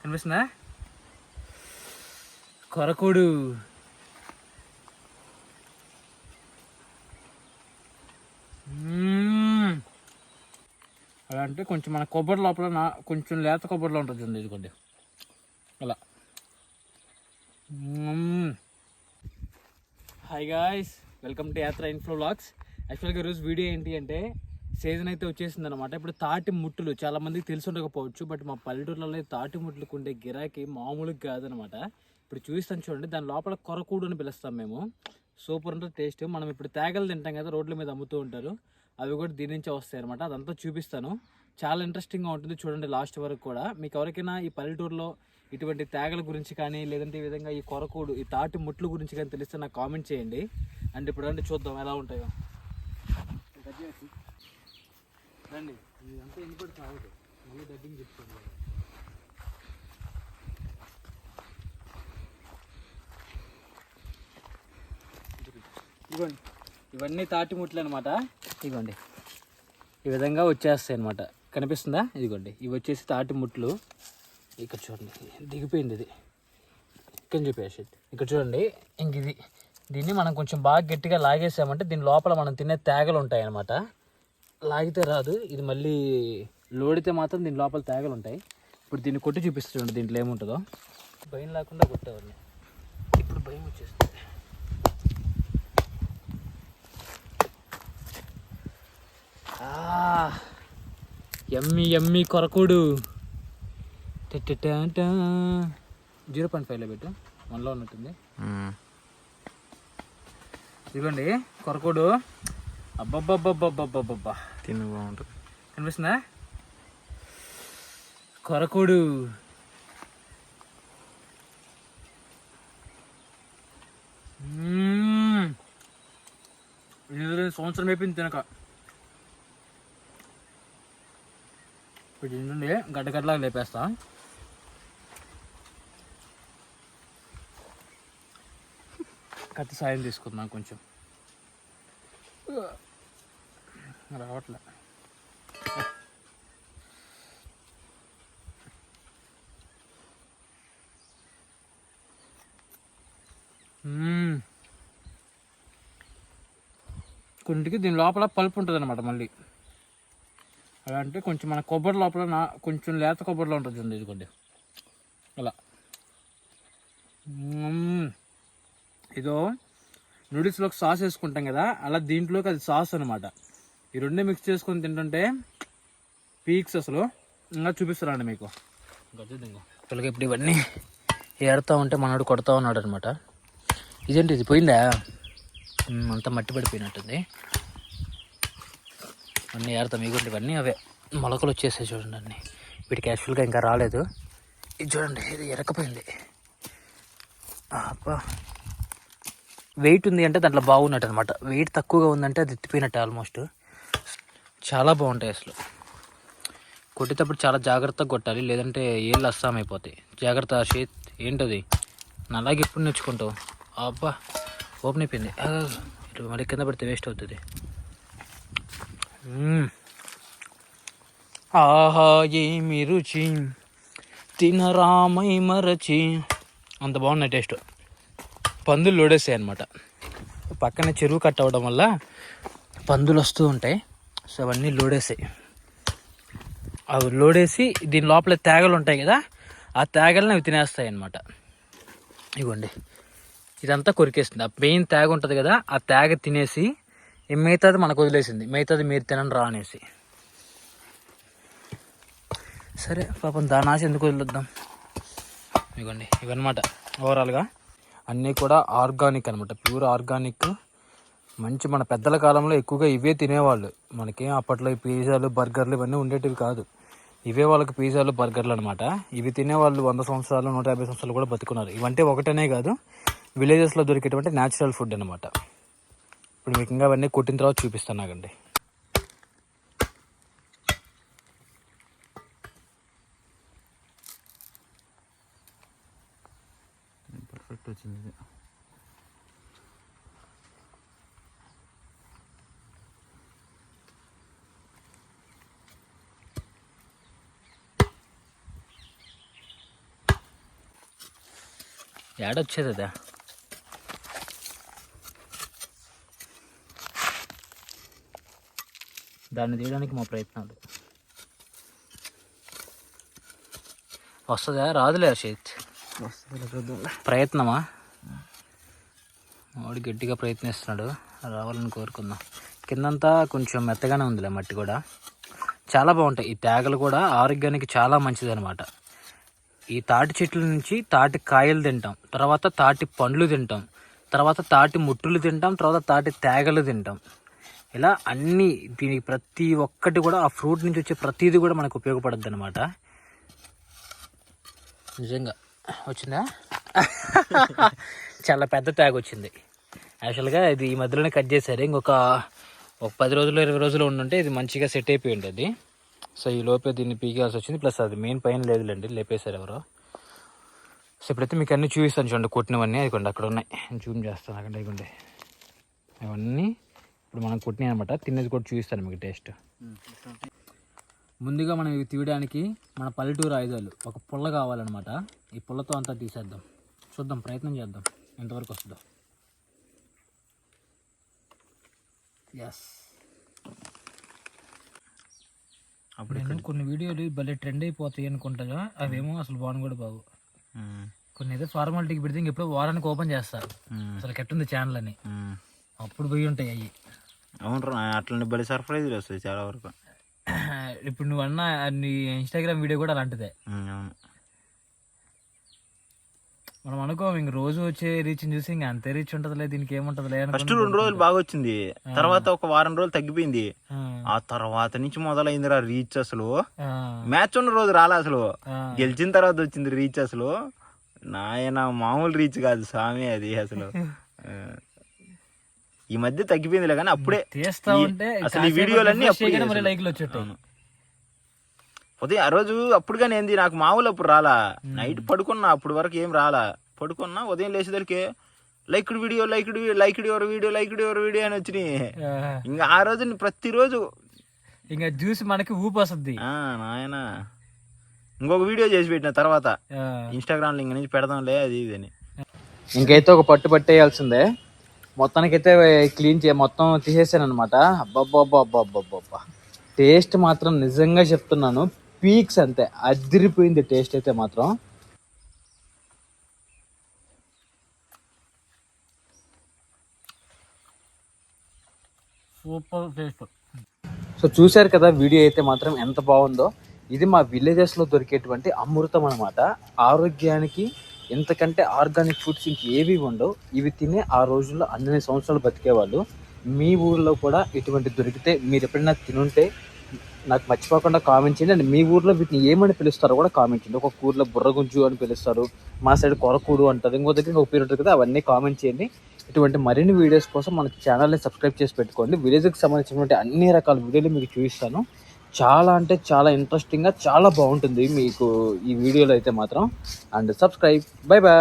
కనిపిస్తుందా? కొరకుడు. అలా అంటే కొంచెం మన కొబ్బరి లోపల కొంచెం లేత కొబ్బరిలో ఉంటుంది చూడండి, ఇదిగోండి అలా. హాయ్ గాయ్స్, వెల్కమ్ టు యాత్ర ఇన్ఫ్లో వ్లాగ్స్. యాక్చువల్గా ఈరోజు వీడియో ఏంటి అంటే సీజన్ అయితే వచ్చేసింది అనమాట. ఇప్పుడు తాటి ముట్టులు చాలామందికి తెలిసి ఉండకపోవచ్చు, బట్ మా పల్లెటూర్లలో తాటి ముట్లకు ఉండే గిరాకీ మామూలుగా కాదనమాట. ఇప్పుడు చూస్తాను చూడండి, దాని లోపల కొరకూడు అని పిలుస్తాం మేము. సూపర్ ఉంటుంది టేస్ట్. మనం ఇప్పుడు తేగలు తింటాం కదా, రోడ్ల మీద అమ్ముతూ ఉంటారు, అవి కూడా దీని నుంచే వస్తాయి అనమాట. అదంతా చూపిస్తాను, చాలా ఇంట్రెస్టింగ్గా ఉంటుంది చూడండి లాస్ట్ వరకు కూడా. మీకు ఎవరికైనా ఈ పల్లెటూరులో ఇటువంటి తేగల గురించి కానీ, లేదంటే ఈ విధంగా ఈ కొరకూడు, ఈ తాటి ముట్లు గురించి కానీ తెలిస్తే నాకు కామెంట్ చేయండి. అండ్ ఇప్పుడు రండి చూద్దాం ఎలా ఉంటాయో. రండి, ఇదంతా ఎన్నిపడి కావద్దు, మళ్ళీ డబ్బింగ్ చెప్తాను. ఇదిగోండి, ఇవన్నీ తాటి ముట్లు అనమాట. ఇదిగోండి ఈ విధంగా వచ్చేస్తాయి అనమాట. కనిపిస్తుందా? ఇదిగోండి ఇవి వచ్చేసి తాటి ముట్లు. ఇక్కడ చూడండి దిగిపోయింది ఇది, ఇక్కడ చూపేసి ఇక్కడ చూడండి. ఇంక ఇది దీన్ని మనం కొంచెం బాగా గట్టిగా లాగేసామంటే దీని లోపల మనం తినే తేగలు ఉంటాయి అన్నమాట. లాగితే రాదు ఇది, మళ్ళీ లోడితే మాత్రం దీని లోపల తేగలు ఉంటాయి. ఇప్పుడు దీన్ని కొట్టి చూపిస్తుంది దీంట్లో ఏముంటుందో. భయం లేకుండా కొట్టేవాడిని, ఇప్పుడు భయం వచ్చేస్తుంది. ఎమ్మి ఎమ్మి కొరకుడు. 0.5లో పెట్టు, 1లో ఉన్నట్టుంది. ఇదిగోండి కొరకుడు. అబ్బబ్బబ్బబ్బబ్బబ్బబ్బా, తిన్న బాగుంటుంది. కనిపిస్తుందా? కొరకుడు. సంవత్సరం అయిపోయింది తినక. ఇప్పుడు ఏంటండి గడ్డగడ్డలాగా లేపేస్తా. కత్తి సాయం తీసుకుందాం, కొంచెం రావట్లే. కొన్నింటికి దీని లోపల పల్పు ఉంటుంది అనమాట. మళ్ళీ అలా అంటే కొంచెం మన కొబ్బరి లోపల కొంచెం లేత కొబ్బరిలో ఉంటుంది చూడండి, ఇదిగోండి అలా. ఇదో నూడిల్స్లోకి సాస్ వేసుకుంటాం కదా, అలా దీంట్లోకి అది సాస్ అనమాట. ఈ రెండే మిక్స్ చేసుకొని తింటుంటే పీక్స్ అసలు. ఇంకా చూపిస్తారండి మీకు. పిల్లకి ఇప్పుడు ఇవన్నీ ఏరుతూ ఉంటే మనోడు కొడతా ఉన్నాడు అనమాట. ఇదేంటి ఇది పోయిందా? అంతా మట్టి పడిపోయినట్టుంది. అన్నీ ఏరుతాం. ఇగోండి ఇవన్నీ అవే మొలకలు వచ్చేసాయి చూడండి అన్నీ. వీటికి యాక్చువల్గా ఇంకా రాలేదు. ఇది చూడండి, ఇది ఎరకపోయింది. అబ్బా, వెయిట్ ఉంది అంటే దాంట్లో బాగున్నట్టు అనమాట. వెయిట్ తక్కువగా ఉందంటే అది ఎత్తిపోయినట్టు ఆల్మోస్ట్. చాలా బాగుంటాయి అసలు. కొట్టేటప్పుడు చాలా జాగ్రత్తగా కొట్టాలి, లేదంటే ఏళ్ళు అస్సామైపోతాయి. జాగ్రత్త షేత్. ఏంటది అలాగే ఎప్పుడు నేర్చుకుంటావు? అబ్బా ఓపెన్ అయిపోయింది. మళ్ళీ కింద పడితే వేస్ట్ అవుతుంది. ఆహా ఏమి రుచి తినరామై మరచి. అంత బాగున్నాయి టేస్ట్. పందులు లోడేసాయి అనమాట. పక్కనే చెరువు కట్ అవ్వడం వల్ల పందులు వస్తూ ఉంటాయి. సో అవన్నీ లోడేసాయి. అవి లోడేసి దీని లోపల తేగలు ఉంటాయి కదా, ఆ తేగలను అవి తినేస్తాయి అన్నమాట. ఇవ్వండి ఇదంతా కొరికేస్తుంది. ఆ మెయిన్ తేగ ఉంటుంది కదా, ఆ తేగ తినేసి మిగతాది మనకు వదిలేసింది. మిగతాది మీరు తినండి రా అనేసి. సరే పాపం దాని ఆశ ఎందుకు వదిలేద్దాం. ఇవ్వండి ఇవన్నమాట ఓవరాల్గా అన్నీ కూడా ఆర్గానిక్ అనమాట, ప్యూర్ ఆర్గానిక్. మంచి మన పెద్దల కాలంలో ఎక్కువగా ఇవే తినేవాళ్ళు. మనకేం అప్పట్లో ఈ పిజ్జాలు బర్గర్లు ఇవన్నీ ఉండేటివి కాదు. ఇవే వాళ్ళకి పిజ్జాలు బర్గర్లు అనమాట. ఇవి తినేవాళ్ళు 100 సంవత్సరాలు 150 సంవత్సరాలు కూడా బతుకున్నారు. ఇవంటే ఒకటనే కాదు, విలేజెస్లో దొరికేటువంటి న్యాచురల్ ఫుడ్ అనమాట. ఇప్పుడు మీకు ఇంకా అవన్నీ కొట్టిన తర్వాత చూపిస్తాను నాకండి. పర్ఫెక్ట్ వచ్చింది. ఏడొచ్చేది అదే. దాన్ని తీయడానికి మా ప్రయత్నాలు. వస్తుందా రాదులే హర్షిత్. ప్రయత్నమా? వాడు గట్టిగా ప్రయత్నిస్తున్నాడు, రావాలని కోరుకుందాం. కిందంతా కొంచెం మెత్తగానే ఉందిలే మట్టి కూడా. చాలా బాగుంటాయి ఈ తేగలు కూడా, ఆరోగ్యానికి చాలా మంచిది అనమాట. ఈ తాటి చెట్ల నుంచి తాటి కాయలు తింటాం, తర్వాత తాటి పండ్లు తింటాం, తర్వాత తాటి ముట్టులు తింటాం, తర్వాత తాటి తేగలు తింటాం. ఇలా అన్నీ దీనికి ప్రతి ఒక్కటి కూడా ఆ ఫ్రూట్ నుంచి వచ్చే ప్రతిదీ కూడా మనకు ఉపయోగపడుద్ది అనమాట. నిజంగా వచ్చిందా? చాలా పెద్ద తేగ వచ్చింది. యాక్చువల్గా ఇది ఈ మధ్యలోనే కట్ చేశారు. ఇంకొక 10 రోజులు 20 రోజులు ఉండుంటే ఇది మంచిగా సెట్ అయిపోయి ఉంటుంది. సో ఈ లోపే దీన్ని పీకాల్సి వచ్చింది. ప్లస్ అది మెయిన్ పైన లేదులేండి, లేపేశారు ఎవరో. సో ఇప్పుడైతే మీకు అన్నీ చూపిస్తాను చూడండి, కొట్టినవన్నీ. అదిగోండి అక్కడ ఉన్నాయి, జూమ్ చేస్తాను అక్కడ. ఇవ్వండి అవన్నీ ఇప్పుడు మనం కొట్టినాయి అనమాట. తినేది కూడా చూపిస్తాను మీకు టేస్ట్. ముందుగా మనం ఇవి తీయడానికి మన పల్లెటూరు ఆయుధాలు ఒక పుల్ల కావాలన్నమాట. ఈ పుల్లతో అంతా తీసేద్దాం, చూద్దాం, ప్రయత్నం చేద్దాం ఎంతవరకు వస్తుందో. ఎస్, అప్పుడు నేను కొన్ని వీడియోలు భలే ట్రెండ్ అయిపోతాయి అనుకుంటాగా, అవేమో అసలు బాగుని కూడా బాగు. కొన్ని ఏదో ఫార్మాలిటీకి పెడితే ఇంకెప్పుడో వారానికి ఓపెన్ చేస్తారు. అసలు కెట్టుంది ఛానల్ అని, అప్పుడు పోయి ఉంటాయి అవి. అవును, అట్లా భలే సర్ప్రైజ్లు వస్తాయి చాలా వరకు. ఇప్పుడు నువ్వు అన్న నీ ఇన్స్టాగ్రామ్ వీడియో కూడా అలాంటిదే. అవును, మనం అనుకో ఇంక రోజు వచ్చే రీచ్ చూసి ఇంకా అంతే రీచ్ ఉంటదిలే, దీనికి ఏముంటదిలే. ఫస్ట్ 2 రోజులు బాగా వచ్చింది, తర్వాత ఒక వారం రోజులు తగ్గిపోయింది. ఆ తర్వాత నుంచి మొదలైందిరా రీచ్. అసలు మ్యాచ్ ఉన్న రోజు రాలే, అసలు గెలిచిన తర్వాత వచ్చింది రీచ్. అసలు నాయన మామూలు రీచ్ కాదు స్వామి అది. అసలు ఈ మధ్య తగ్గిపోయిందిలే కానీ అప్పుడే అసలు ఈ వీడియోలన్నీ ఉదయం ఆ రోజు అప్పుడు కానీ ఏంది నాకు మామూలు అప్పుడు రాలా. నైట్ పడుకున్నా, అప్పుడు వరకు ఏం రాలా. పడుకున్నా, ఉదయం లేచేసరికి లైక్డ్ వీడియో ఎవరు వీడియో అని వచ్చినాయి. ఇంకా ఆ రోజు ప్రతిరోజు ఇంకా చూసి మనకి ఊపి వస్తుంది. నాయన ఇంకొక వీడియో చేసి పెట్టిన తర్వాత ఇన్స్టాగ్రామ్ లో ఇంక నుంచి పెడదాంలే అది ఇది అని. ఇంకైతే ఒక పట్టు పట్టేయాల్సిందే. మొత్తానికైతే క్లీన్ మొత్తం తీసేసాను అనమాట. అబ్బాబ్బాబ్బాబ్బాబ్బా, టేస్ట్ మాత్రం నిజంగా చెప్తున్నాను పీక్స్, అంతే అదిరిపోయింది టేస్ట్ అయితే మాత్రం. Super taste. సో చూశారు కదా వీడియో అయితే మాత్రం ఎంత బాగుందో. ఇది మా విలేజెస్లో దొరికేటువంటి అమృతం అనమాట. ఆరోగ్యానికి ఎంతకంటే ఆర్గానిక్ ఫుడ్స్ ఇంకేవి ఉండవు. ఇవి తినే ఆ రోజుల్లో అన్ని సంవత్సరాలు బతికేవాళ్ళు. మీ ఊర్లో కూడా ఇటువంటి దొరికితే మీరు ఎప్పుడైనా తినుంటే నాకు మర్చిపోకుండా కామెంట్ చేయండి. అండ్ మీ ఊర్లో వీటిని ఏమని పిలుస్తారో కూడా కామెంట్ చేయండి. ఒక ఊర్లో బుర్రగుంజు అని పిలుస్తారు, మా సైడ్ కొరకూడు అంటారు, ఇంకో దగ్గర ఇంకొక పేరు ఉంటుంది కదా, అవన్నీ కామెంట్ చేయండి. ఇటువంటి మరిన్ని వీడియోస్ కోసం మన ఛానల్ని సబ్స్క్రైబ్ చేసి పెట్టుకోండి. విలేజ్కి సంబంధించినటువంటి అన్ని రకాల వీడియోలు మీకు చూపిస్తాను. చాలా అంటే చాలా ఇంట్రెస్టింగ్గా చాలా బాగుంటుంది మీకు ఈ వీడియోలో అయితే మాత్రం. And subscribe. Bye bye.